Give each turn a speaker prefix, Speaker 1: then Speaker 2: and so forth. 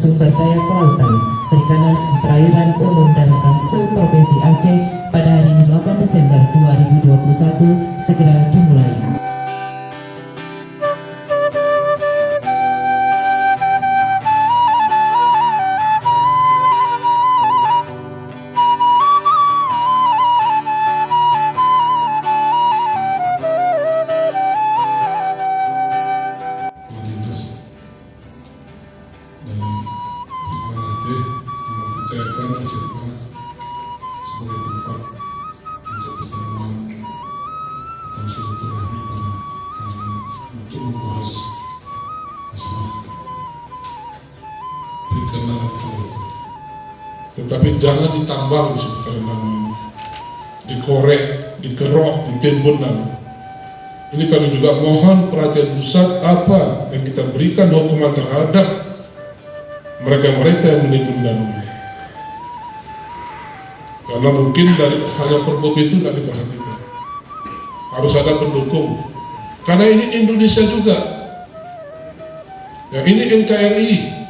Speaker 1: sumber daya kelautan, perikanan, perairan umum dan Tansel Provinsi Aceh pada hari ini 8 Desember 2021 segera dimulai.
Speaker 2: Mempercayakan Aceh sebagai tempat untuk pertemuan atau silaturahmi pada kali ini untuk membahas masalah perikanan atau, tetapi jangan ditambang di sekitar danau ini, dikorek, dikerok, ditimbun danau. Ini kami juga mohon perhatian pusat apa yang kita berikan hukuman terhadap mereka-mereka yang menimbun danau ini. Karena mungkin dari hanya perbuatan itu tidak diperhatikan. Harus ada pendukung. Karena ini Indonesia juga. Yang ini NKRI.